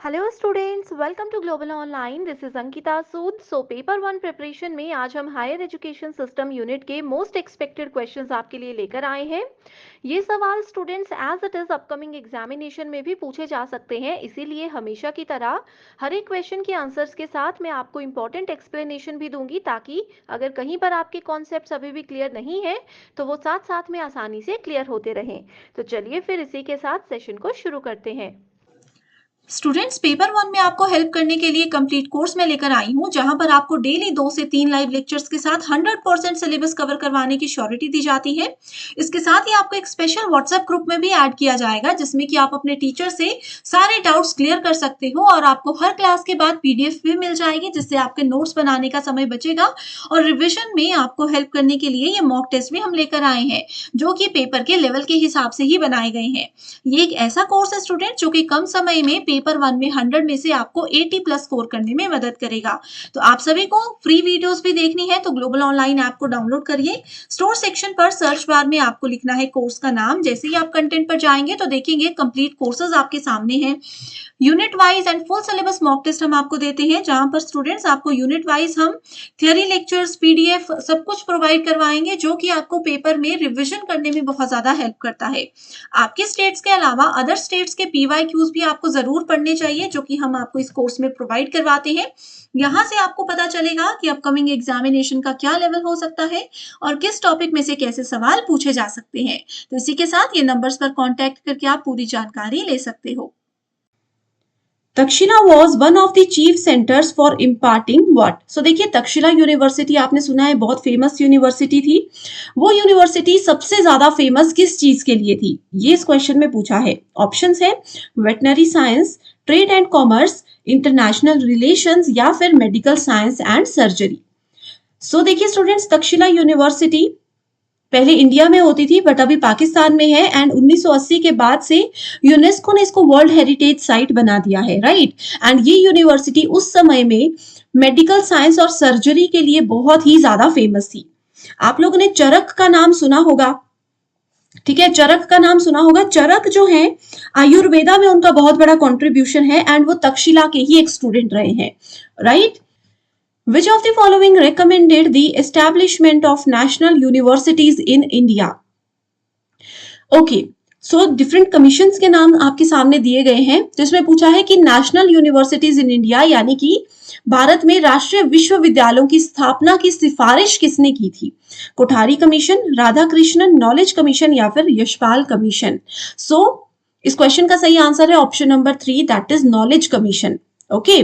Hello students, welcome to global online. This is Ankita Sood. Paper one preparation में आज हम higher education system unit के most expected questions आपके लिए लेकर आए हैं। ये सवाल students as it is upcoming examination में भी पूछे जा सकते हैं, इसीलिए हमेशा की तरह हर एक क्वेश्चन के आंसर्स के साथ मैं आपको इंपॉर्टेंट एक्सप्लेनेशन भी दूंगी, ताकि अगर कहीं पर आपके कॉन्सेप्ट्स अभी भी क्लियर नहीं है तो वो साथ साथ में आसानी से क्लियर होते रहें। तो चलिए फिर इसी के साथ सेशन को शुरू करते हैं। स्टूडेंट्स, पेपर वन में आपको हेल्प करने के लिए कंप्लीट कोर्स में लेकर आई हूं, जहां पर आपको डेली 2 से 3 लाइव लेक्चर्स के साथ 100% सिलेबस कवर करवाने की श्योरिटी दी जाती है। इसके साथ ही आपको एक स्पेशल व्हाट्सएप ग्रुप में भी ऐड किया जाएगा, जिसमें कि आप अपने टीचर से सारे डाउट्स क्लियर कर सकते हो और आपको हर क्लास के बाद पीडीएफ भी मिल जाएगी, जिससे आपके नोट्स बनाने का समय बचेगा। और रिविजन में आपको हेल्प करने के लिए ये मॉक टेस्ट भी हम लेकर आए हैं, जो कि पेपर के लेवल के हिसाब से ही बनाए गए हैं। ये एक ऐसा कोर्स है स्टूडेंट, जो कि कम समय में पेपर वन में 100 में से आपको 80 प्लस स्कोर करने में मदद करेगा। तो आप सभी को फ्री वीडियोस भी देखनी है तो ग्लोबल ऑनलाइन ऐप को डाउनलोड करिए। स्टोर सेक्शन पर सर्च बार में आपको लिखना है कोर्स का नाम। जैसे ही आप कंटेंट पर जाएंगे तो देखेंगे कंप्लीट कोर्सेज आपके सामने हैं। Unit wise and full syllabus mock test हम आपको देते हैं, जहां पर स्टूडेंट्स आपको यूनिट वाइज हम थियरी लेक्चर्स, पीडीएफ सब कुछ प्रोवाइड करवाएंगे, जो कि आपको पेपर में रिविजन करने में बहुत ज्यादा हेल्प करता है। आपके स्टेट्स के अलावा अदर स्टेट्स के पीवाईक्यूज भी आपको जरूर पढ़ने चाहिए, जो कि हम आपको इस कोर्स में प्रोवाइड करवाते हैं। यहाँ से आपको पता चलेगा कि अपकमिंग एग्जामिनेशन का क्या लेवल हो सकता है और किस टॉपिक में से कैसे सवाल पूछे जा सकते हैं। तो इसी के साथ ये नंबर्स पर कांटेक्ट करके आप पूरी जानकारी ले सकते हो। Takshashila was one of the chief centres for imparting what. So देखिए, तक्षशिला यूनिवर्सिटी आपने सुना है, बहुत फेमस यूनिवर्सिटी थी। वो यूनिवर्सिटी सबसे ज्यादा फेमस किस चीज के लिए थी, ये इस क्वेश्चन में पूछा है। ऑप्शंस है veterinary science, trade and commerce, international relations या फिर मेडिकल साइंस एंड सर्जरी। सो देखिए स्टूडेंट्स, तक्षशिला यूनिवर्सिटी पहले इंडिया में होती थी, बट अभी पाकिस्तान में है। एंड 1980 के बाद से यूनेस्को ने इसको वर्ल्ड हेरिटेज साइट बना दिया है, राइट। एंड ये यूनिवर्सिटी उस समय में मेडिकल साइंस और सर्जरी के लिए बहुत ही ज्यादा फेमस थी। आप लोगों ने चरक का नाम सुना होगा, ठीक है, चरक का नाम सुना होगा। चरक जो है आयुर्वेदा में उनका बहुत बड़ा कंट्रीब्यूशन है, एंड वो तक्षशिला के ही एक स्टूडेंट रहे हैं, right. Which of the following recommended the establishment of national universities in India? Okay, so different commissions के नाम आपके सामने दिए गए हैं, जिसमें पूछा है कि नेशनल यूनिवर्सिटीज इन इंडिया, यानी कि भारत में राष्ट्रीय विश्वविद्यालयों की स्थापना की सिफारिश किसने की थी। Kothari commission, Radhakrishnan knowledge commission या फिर यशपाल कमीशन। सो इस क्वेश्चन का सही आंसर है option number 3, that is knowledge commission. Okay,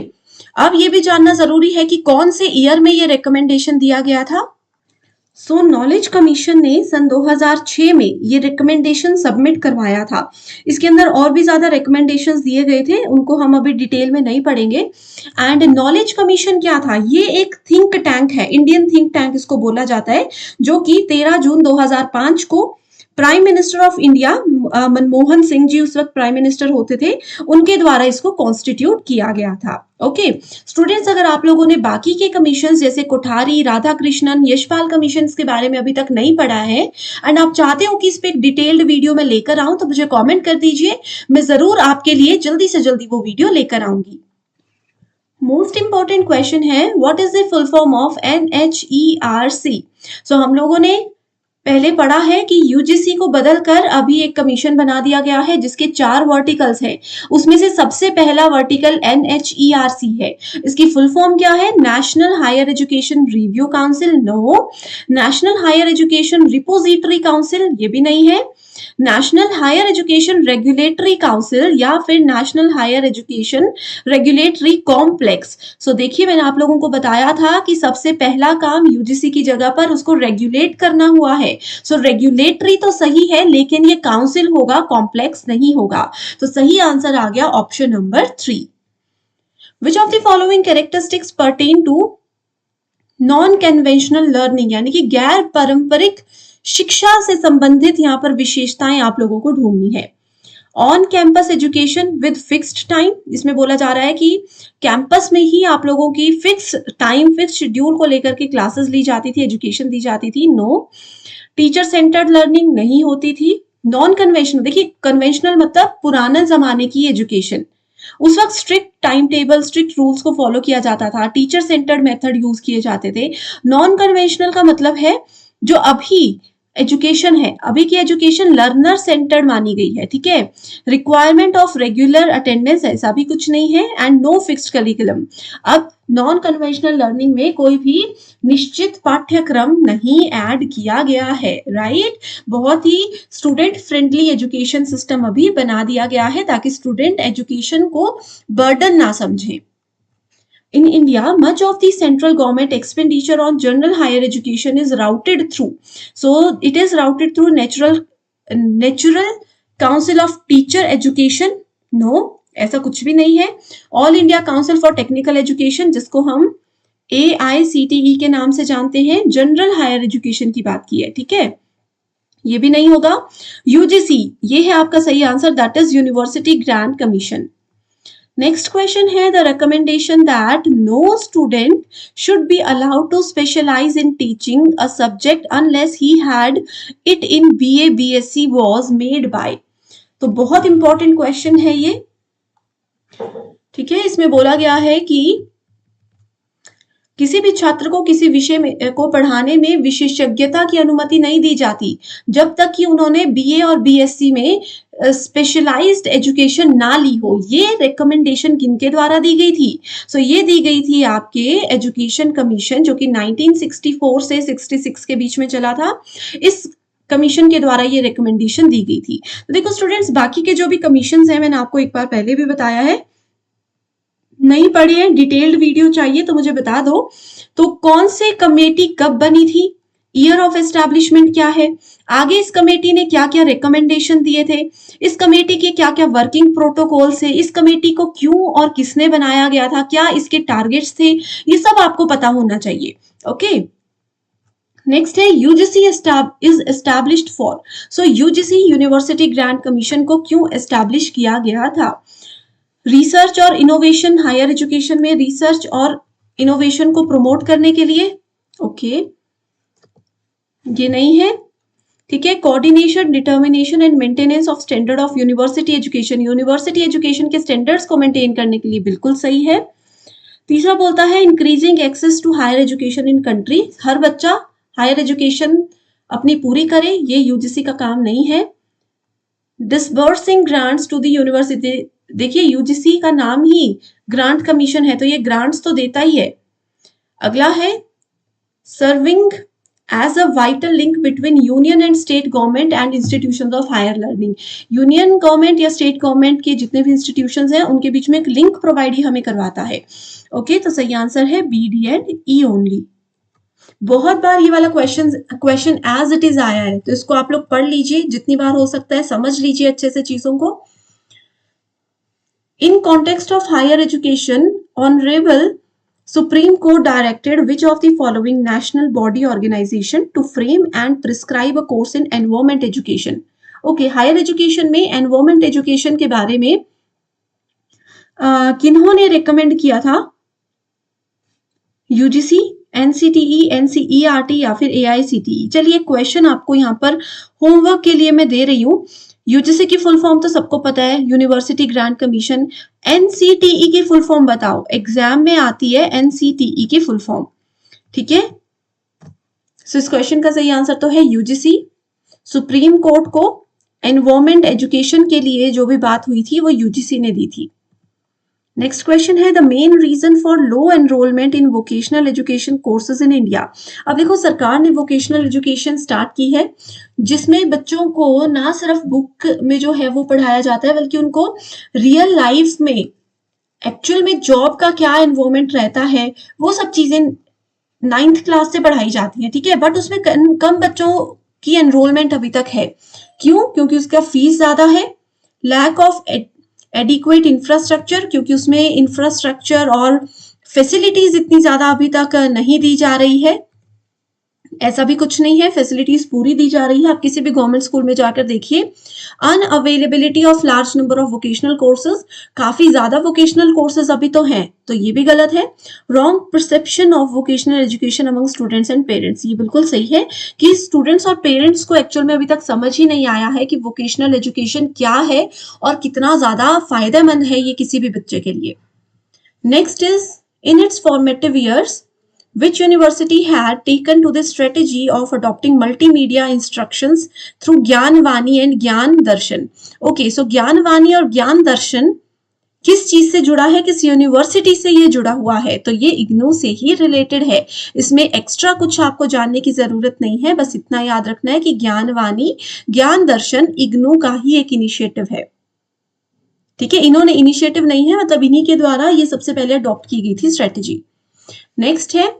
अब ये भी जानना जरूरी है कि कौन से ईयर में ये रिकमेंडेशन दिया गया था। सो नॉलेज कमीशन ने सन 2006 में ये रिकमेंडेशन सबमिट करवाया था। इसके अंदर और भी ज्यादा रिकमेंडेशंस दिए गए थे, उनको हम अभी डिटेल में नहीं पढ़ेंगे। एंड नॉलेज कमीशन क्या था, ये एक थिंक टैंक है, इंडियन थिंक टैंक इसको बोला जाता है, जो कि 13 जून 2005 को prime minister of India Manmohan Singh ji उस वक्त प्राइम मिनिस्टर होते थे, उनके द्वारा इसको कॉन्स्टिट्यूट किया गया था। ओके स्टूडेंट्स, अगर आप लोगों ने बाकी के कमीशन जैसे कोठारी, राधाकृष्णन, यशपाल कमीशन के बारे में अभी तक नहीं पढ़ा है एंड आप चाहते हो कि इस पे एक डिटेल्ड वीडियो में लेकर आऊं, तो मुझे कमेंट कर दीजिए, मैं जरूर आपके लिए जल्दी से जल्दी वो वीडियो लेकर आऊंगी। मोस्ट इंपॉर्टेंट क्वेश्चन है, what is the full form of NHERC। सो हम लोगों ने पहले पढ़ा है कि यूजीसी को बदलकर अभी एक कमीशन बना दिया गया है, जिसके 4 वर्टिकल्स हैं। उसमें से सबसे पहला वर्टिकल NHERC है। इसकी फुल फॉर्म क्या है, national higher education review council, no. National higher education repository council, ये भी नहीं है। National higher education regulatory council या फिर national higher education regulatory complex. So देखिए, मैंने आप लोगों को बताया था कि सबसे पहला काम यूजीसी की जगह पर उसको रेगुलेट करना हुआ है। सो रेगुलेटरी तो सही है, लेकिन ये काउंसिल होगा, कॉम्प्लेक्स नहीं होगा। तो सही आंसर आ गया option number 3। Which of the following characteristics pertain to non conventional learning, यानी कि गैर पारंपरिक शिक्षा से संबंधित यहाँ पर विशेषताएं आप लोगों को ढूंढनी है। On campus education with fixed time, इसमें बोला जा रहा है कि कैंपस में ही आप लोगों की फिक्स टाइम, फिक्स शेड्यूल को लेकर के क्लासेस ली जाती थी, एजुकेशन दी जाती थी, नो। टीचर सेंटर्ड लर्निंग नहीं होती थी। नॉन कन्वेंशनल, देखिए कन्वेंशनल मतलब पुराने जमाने की एजुकेशन, उस वक्त strict time table, strict rules को फॉलो किया जाता था, टीचर सेंटर्ड मेथड यूज किए जाते थे। नॉन कन्वेंशनल का मतलब है जो अभी एजुकेशन है, अभी की एजुकेशन लर्नर सेंटर्ड मानी गई है, ठीक है। रिक्वायरमेंट ऑफ रेगुलर अटेंडेंस ऐसा भी कुछ नहीं है, एंड नो फिक्स्ड करिकुलम। अब नॉन कन्वेंशनल लर्निंग में कोई भी निश्चित पाठ्यक्रम नहीं ऐड किया गया है, राइट। बहुत ही स्टूडेंट फ्रेंडली एजुकेशन सिस्टम अभी बना दिया गया है ताकि स्टूडेंट एजुकेशन को बर्डन ना समझे। In India, much of the central government expenditure on general higher education is routed through. So it is routed through Natural Council of Teacher Education. No, ऐसा कुछ भी नहीं है। All India Council for Technical Education, जिसको हम AICTE के नाम से जानते हैं, जनरल हायर एजुकेशन की बात की है, ठीक है। ये भी नहीं होगा। UGC, ये है आपका सही answer, that is university grant commission. Next question है the recommendation that no student should be allowed to specialise in teaching a subject unless he had it in BA BSc was made by. तो बहुत important question है ये, ठीक है। इसमें बोला गया है कि किसी भी छात्र को किसी विषय में को पढ़ाने में विशेषज्ञता की अनुमति नहीं दी जाती जब तक कि उन्होंने BA और BSc में स्पेशलाइज्ड एजुकेशन ना ली हो। ये रिकमेंडेशन किनके द्वारा दी गई थी? सो ये दी गई थी आपके एजुकेशन कमीशन, जो कि 1964 से 66 के बीच में चला था। इस कमीशन के द्वारा ये रिकमेंडेशन दी गई थी। तो देखो स्टूडेंट्स, बाकी के जो भी कमीशन हैं मैंने आपको एक बार पहले भी बताया है, नहीं पढ़ी है, डिटेल्ड वीडियो चाहिए तो मुझे बता दो। तो कौन से कमेटी कब बनी थी, ईयर ऑफ एस्टैब्लिशमेंट क्या है, आगे इस कमेटी ने क्या क्या रिकमेंडेशन दिए थे, इस कमेटी के क्या क्या वर्किंग प्रोटोकॉल्स है, इस कमेटी को क्यों और किसने बनाया गया था, क्या इसके टारगेट्स थे, ये सब आपको पता होना चाहिए। ओके, नेक्स्ट है UGC is established for. So UGC university grant commission को क्यों एस्टैब्लिश किया गया था? रिसर्च और इनोवेशन, हायर एजुकेशन में रिसर्च और इनोवेशन को प्रमोट करने के लिए। ओके, ये नहीं है, ठीक है। Coordination, determination and maintenance of standard of university education, university education के स्टैंडर्ड्स को मेंटेन करने के लिए, बिल्कुल सही है। तीसरा बोलता है increasing access to higher education in country, हर बच्चा हायर एजुकेशन अपनी पूरी करे, ये यूजीसी का काम नहीं है। Disbursing grants to the university, देखिए यूजीसी का नाम ही ग्रांट कमीशन है तो ये ग्रांट्स तो देता ही है। अगला है serving as a vital link between union and state government and institutions of higher learning, union government या स्टेट गवर्नमेंट के जितने भी इंस्टीट्यूशंस हैं उनके बीच में एक लिंक प्रोवाइड ही हमें करवाता है। ओके, तो सही आंसर है B, D and E only. बहुत बार ये वाला क्वेश्चन एज इट इज आया है तो इसको आप लोग पढ़ लीजिए, जितनी बार हो सकता है समझ लीजिए अच्छे से चीजों को। In context of higher education, Honorable Supreme Court directed which of the following national body organization to frame and prescribe a course in environment education? Okay, higher education में environment education के बारे में किन्होंने recommend किया था? UGC, NCTE, NCERT या फिर AICTE? चलिए question आपको यहाँ पर होमवर्क के लिए मैं दे रही हूँ। यूजीसी की फुल फॉर्म तो सबको पता है, यूनिवर्सिटी ग्रांट कमीशन। एनसीटीई की फुल फॉर्म बताओ, एग्जाम में आती है एनसीटीई की फुल फॉर्म, ठीक है। सो इस क्वेश्चन का सही आंसर तो है यूजीसी। सुप्रीम कोर्ट को एनवायरमेंट एजुकेशन के लिए जो भी बात हुई थी वो यूजीसी ने दी थी। नेक्स्ट क्वेश्चन है the main reason for low enrolment in vocational education courses in India. अब देखो सरकार ने वोकेशनल एजुकेशन स्टार्ट की है जिसमें बच्चों को ना सिर्फ बुक में जो है वो पढ़ाया जाता है बल्कि उनको रियल लाइफ में एक्चुअल में जॉब का क्या एनवायरमेंट रहता है वो सब चीजें 9th क्लास से पढ़ाई जाती है, ठीक है। बट उसमें कम बच्चों की एनरोलमेंट अभी तक है। क्यों? क्योंकि उसका फीस ज्यादा है। लैक ऑफ एडिक्वेट इंफ्रास्ट्रक्चर, क्योंकि उसमें इंफ्रास्ट्रक्चर और फैसिलिटीज इतनी ज्यादा अभी तक नहीं दी जा रही है। ऐसा भी कुछ नहीं है, फैसिलिटीज पूरी दी जा रही है। आप किसी भी गवर्नमेंट स्कूल में जाकर देखिए। Unavailability of large number of vocational courses, काफी ज्यादा वोकेशनल कोर्सेज अभी तो हैं, तो ये भी गलत है। Wrong perception of vocational education among students and parents, ये बिल्कुल सही है कि स्टूडेंट्स और पेरेंट्स को एक्चुअल में अभी तक समझ ही नहीं आया है कि वोकेशनल एजुकेशन क्या है और कितना ज्यादा फायदेमंद है ये किसी भी बच्चे के लिए। Next is in its formative years which university had taken to the strategy of adopting multimedia instructions through Gyanvani and Gyan Darshan? Okay, so Gyanvani और ज्ञान दर्शन किस चीज से जुड़ा है, किस यूनिवर्सिटी से ये जुड़ा हुआ है? तो ये इग्नू से ही रिलेटेड है। इसमें एक्स्ट्रा कुछ आपको जानने की जरूरत नहीं है, बस इतना याद रखना है कि ज्ञानवाणी ज्ञान दर्शन इग्नू का ही एक इनिशिएटिव है। ठीक है, इन्होंने इनिशिएटिव नहीं है, मतलब इन्हीं के द्वारा ये सबसे पहले अडॉप्ट की गई थी स्ट्रेटेजी। नेक्स्ट है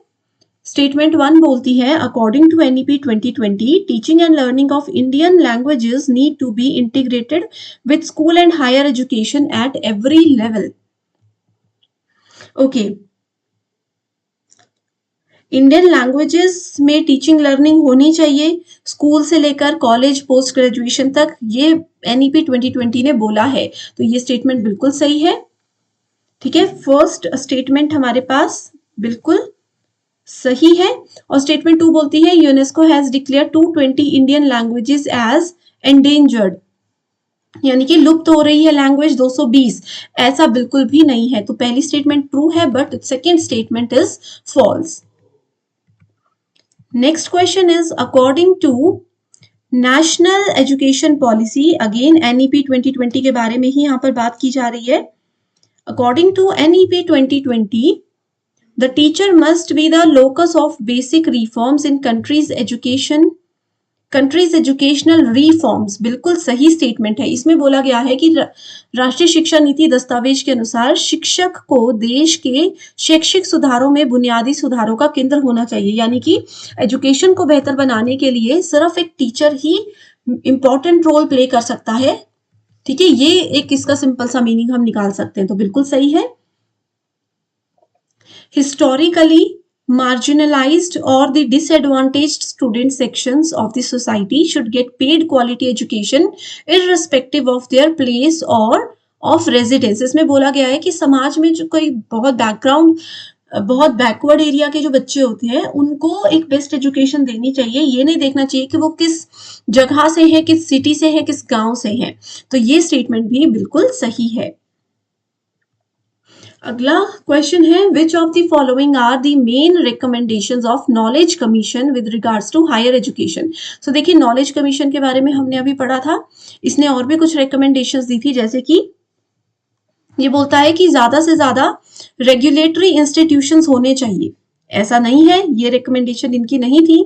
स्टेटमेंट 1 बोलती है according to NEP 2020 teaching and learning of Indian languages need to be integrated with school and higher education at every level. Okay, Indian languages में टीचिंग लर्निंग होनी चाहिए स्कूल से लेकर कॉलेज पोस्ट ग्रेजुएशन तक, ये NEP 2020 ने बोला है, तो ये स्टेटमेंट बिल्कुल सही है। ठीक है, फर्स्ट स्टेटमेंट हमारे पास बिल्कुल सही है। और स्टेटमेंट 2 बोलती है UNESCO has declare 220 Indian languages as endangered, यानी कि लुप्त हो रही है लैंग्वेज 220, ऐसा बिल्कुल भी नहीं है। तो पहली स्टेटमेंट ट्रू है but second statement is false. Next question is according to national education policy, again NEP 2020 के बारे में ही यहाँ पर बात की जा रही है। According to NEP 2020 the teacher must be the locus of basic reforms in country's educational reforms, बिल्कुल सही स्टेटमेंट है। इसमें बोला गया है कि राष्ट्रीय शिक्षा नीति दस्तावेज के अनुसार शिक्षक को देश के शैक्षिक सुधारों में बुनियादी सुधारों का केंद्र होना चाहिए, यानी कि एजुकेशन को बेहतर बनाने के लिए सिर्फ एक टीचर ही इंपॉर्टेंट रोल प्ले कर सकता है। ठीक है, ये एक इसका सिंपल सा मीनिंग हम निकाल सकते हैं, तो बिल्कुल सही है। Historically marginalized or the disadvantaged student sections of the society should get paid quality education irrespective of their place or of residence। इसमें बोला गया है कि समाज में जो कोई बहुत बैकवर्ड एरिया के जो बच्चे होते हैं उनको एक बेस्ट एजुकेशन देनी चाहिए। ये नहीं देखना चाहिए कि वो किस जगह से है, किस सिटी से है, किस गांव से है। तो ये स्टेटमेंट भी बिल्कुल सही है। अगला क्वेश्चन है which of the following are the main recommendations of knowledge commission with regards to higher education. So देखिए, नॉलेज कमीशन के बारे में हमने अभी पढ़ा था, इसने और भी कुछ रिकमेंडेशंस दी थी, जैसे कि ये बोलता है कि ज्यादा से ज्यादा रेगुलेटरी इंस्टीट्यूशंस होने चाहिए। ऐसा नहीं है, ये रिकमेंडेशन इनकी नहीं थी।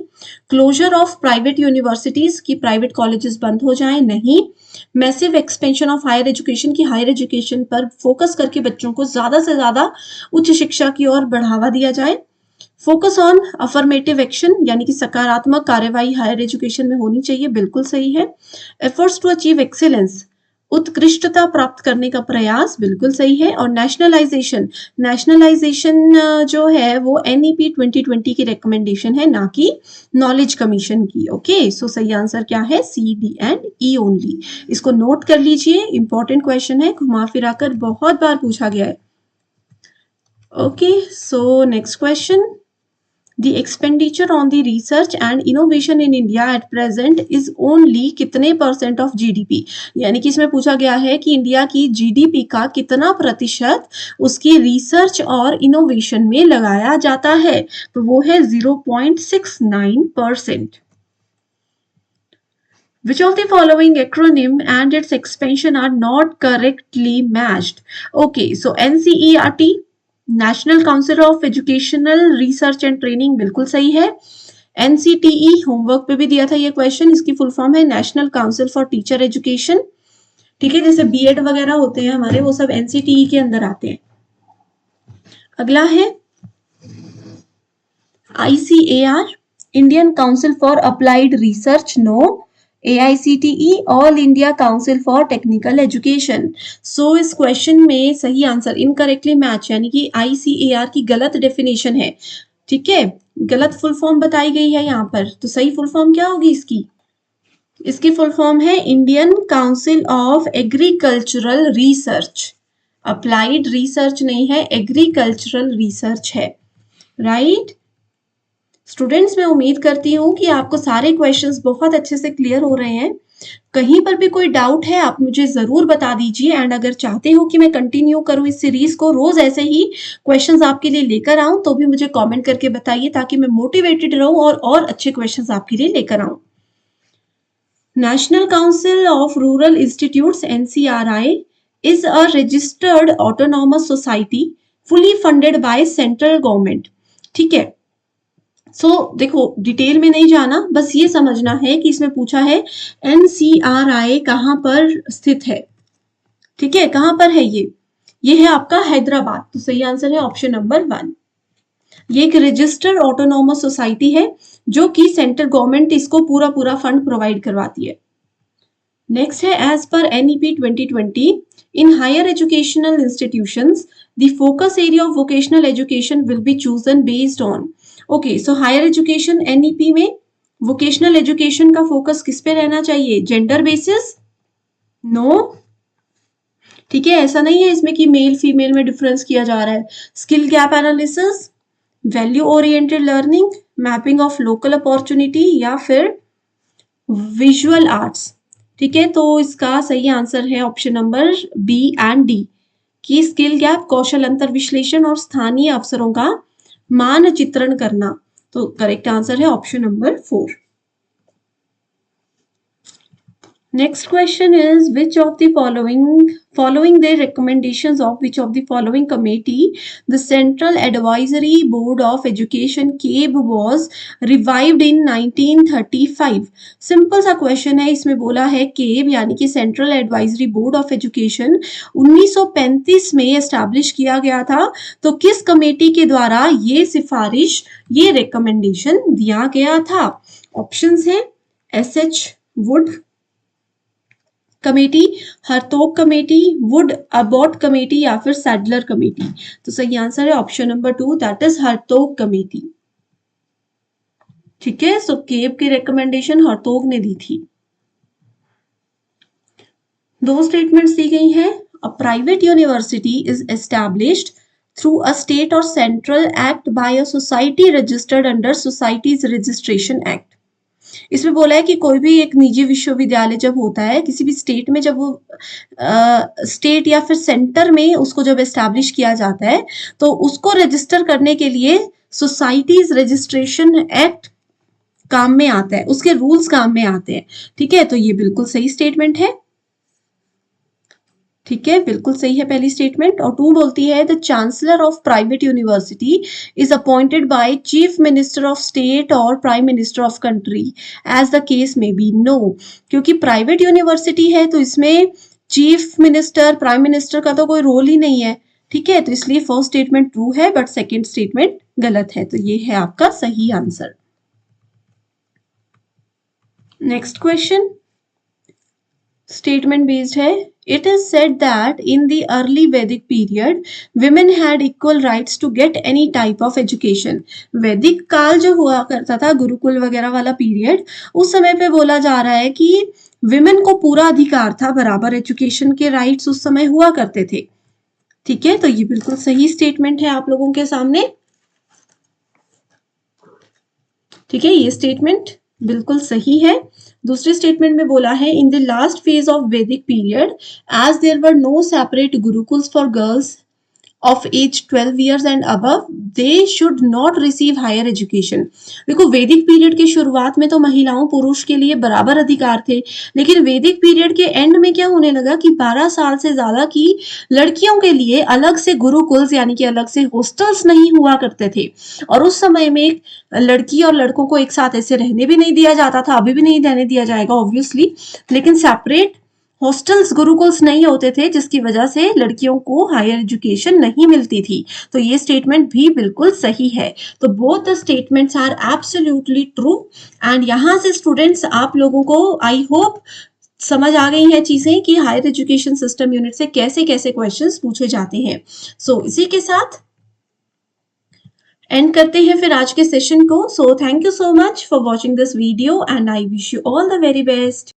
क्लोजर ऑफ प्राइवेट यूनिवर्सिटीज की प्राइवेट कॉलेजेस बंद हो जाएं, नहीं। Massive expansion of higher education की हायर एजुकेशन पर फोकस करके बच्चों को ज्यादा से ज्यादा उच्च शिक्षा की ओर बढ़ावा दिया जाए। फोकस ऑन अफर्मेटिव एक्शन, यानी कि सकारात्मक कार्यवाही हायर एजुकेशन में होनी चाहिए, बिल्कुल सही है। एफर्ट्स टू अचीव एक्सीलेंस, उत्कृष्टता प्राप्त करने का प्रयास, बिल्कुल सही है। और नेशनलाइजेशन जो है वो एनईपी 2020 की रिकमेंडेशन है, ना कि नॉलेज कमीशन की। ओके, सो सही आंसर क्या है? सी, डी एंड ई ओनली। इसको नोट कर लीजिए, इंपॉर्टेंट क्वेश्चन है, घुमा फिरा कर बहुत बार पूछा गया है। Okay, so next question, The expenditure on the research and innovation in India at present is only कितने % of GDP, यानी कि इसमें पूछा गया है कि इंडिया की GDP का कितना प्रतिशत उसकी रिसर्च और इनोवेशन में लगाया जाता है, तो वो है 0.69%। Which of the following acronym and its expansion are not correctly matched? Okay, so NCERT, national council of educational research and training, बिल्कुल सही है। एनसीटीई, होमवर्क पे भी दिया था ये क्वेश्चन, इसकी फुल फॉर्म है national council for teacher education. ठीक है, जैसे बीएड वगैरह होते हैं हमारे, वो सब एनसीटीई के अंदर आते हैं। अगला है ICAR, Indian council for applied research, no. AICTE, all India council for technical education. So इस क्वेश्चन में सही आंसर इनकरेक्टली मैच, यानी कि ICAR की गलत डेफिनेशन है। ठीक है, गलत फुल फॉर्म बताई गई है यहाँ पर, तो सही फुल फॉर्म क्या होगी इसकी? इसकी फुल फॉर्म है Indian council of agricultural research. Applied research नहीं है, एग्रीकल्चरल रिसर्च है, राइट। स्टूडेंट्स, मैं उम्मीद करती हूँ कि आपको सारे क्वेश्चंस बहुत अच्छे से क्लियर हो रहे हैं। कहीं पर भी कोई डाउट है आप मुझे जरूर बता दीजिए, एंड अगर चाहते हो कि मैं कंटिन्यू करूँ इस सीरीज को, रोज ऐसे ही क्वेश्चंस आपके लिए लेकर आऊं, तो भी मुझे कमेंट करके बताइए ताकि मैं मोटिवेटेड रहूं और अच्छे क्वेश्चंस आपके लिए लेकर आऊं। National Council of Rural Institutes NCRI is a registered autonomous society fully funded by central government. ठीक है, देखो डिटेल में नहीं जाना, बस ये समझना है कि इसमें पूछा है NCRI कहाँ पर स्थित है। ठीक है, कहाँ पर है ये है आपका हैदराबाद, तो सही आंसर है ऑप्शन नंबर 1। ये एक रजिस्टर्ड ऑटोनोमस सोसाइटी है जो कि सेंट्रल गवर्नमेंट इसको पूरा फंड प्रोवाइड करवाती है। नेक्स्ट है, एज पर NEP 2020 in higher educational institutions the focus area of vocational education will be chosen based on. Okay, so higher education NEP में वोकेशनल एजुकेशन का फोकस किस पे रहना चाहिए? Gender basis? नो, ठीक है, ऐसा नहीं है इसमें कि मेल फीमेल में डिफरेंस किया जा रहा है। Skill gap analysis, value oriented learning, mapping of local opportunity, या फिर विजुअल आर्ट्स। ठीक है, तो इसका सही आंसर है option number B and D की स्किल गैप, कौशल अंतर विश्लेषण और स्थानीय अवसरों का मानचित्रण करना। तो करेक्ट आंसर है option number 4। Next question is, which of the following the recommendations of which of the following committee the Central Advisory Board of Education CABE was revived in 1935? Simple सा क्वेश्चन है, इसमें बोला है CABE यानी कि central advisory board of education 1935 में establish किया गया था। तो किस कमेटी के द्वारा ये सिफारिश, ये रिकमेंडेशन दिया गया था? ऑप्शंस हैं SH Wood committee, Hartog committee, Wood Abbott committee, या फिर सैडलर कमेटी। तो सही आंसर है option number 2, that is Hartog committee. ठीक है, सो केब की रिकमेंडेशन हरतोग ने दी थी। दो स्टेटमेंट्स दी गई हैं। A private university is established through a state और central act by a society registered under societies registration act. इसमें बोला है कि कोई भी एक निजी विश्वविद्यालय जब होता है किसी भी स्टेट में, जब वो स्टेट या फिर सेंटर में उसको जब एस्टैब्लिश किया जाता है, तो उसको रजिस्टर करने के लिए सोसाइटीज रजिस्ट्रेशन एक्ट काम में आता है, उसके रूल्स काम में आते हैं। ठीक है, तो ये बिल्कुल सही स्टेटमेंट है। ठीक है, बिल्कुल सही है पहली स्टेटमेंट। और 2 बोलती है, the chancellor of private university is appointed by chief minister of state और prime minister of country as the case में बी। नो, क्योंकि प्राइवेट यूनिवर्सिटी है तो इसमें चीफ मिनिस्टर, प्राइम मिनिस्टर का तो कोई रोल ही नहीं है। ठीक है, तो इसलिए फर्स्ट स्टेटमेंट ट्रू है, बट सेकेंड स्टेटमेंट गलत है। तो ये है आपका सही answer. Next question statement based है। It is said that in the early Vedic period, women had equal rights to get any type of education. वैदिक काल जो हुआ करता था, गुरुकुल वगैरह वाला पीरियड, उस समय पे बोला जा रहा है कि विमेन को पूरा अधिकार था, बराबर एजुकेशन के राइट्स उस समय हुआ करते थे। ठीक है, तो ये बिल्कुल सही स्टेटमेंट है आप लोगों के सामने। ठीक है, ये स्टेटमेंट बिल्कुल सही है। दूसरे स्टेटमेंट में बोला है, in the last phase of Vedic period as there were no separate gurukuls for girls of age 12 years and above, they should not receive higher education. देखो, वैदिक पीरियड के शुरुआत में तो महिलाओं पुरुष के लिए बराबर अधिकार थे, लेकिन वैदिक पीरियड के एंड में क्या होने लगा कि 12 साल से ज्यादा की लड़कियों के लिए अलग से गुरुकुल्स यानी कि अलग से हॉस्टल्स नहीं हुआ करते थे। और उस समय में लड़की और लड़कों को एक साथ ऐसे रहने भी नहीं दिया जाता था, अभी भी नहीं रहने दिया जाएगा ऑब्वियसली, लेकिन सेपरेट हॉस्टल्स, गुरुकुल्स नहीं होते थे, जिसकी वजह से लड़कियों को हायर एजुकेशन नहीं मिलती थी। तो ये स्टेटमेंट भी बिल्कुल सही है। तो both the statements are absolutely true. And यहां से स्टूडेंट्स आप लोगों को आई होप समझ आ गई हैं चीजें कि हायर एजुकेशन सिस्टम यूनिट से कैसे कैसे क्वेश्चंस पूछे जाते हैं। सो इसी के साथ एंड करते हैं फिर आज के सेशन को। So thank you so much for watching this video and I wish you all the very best.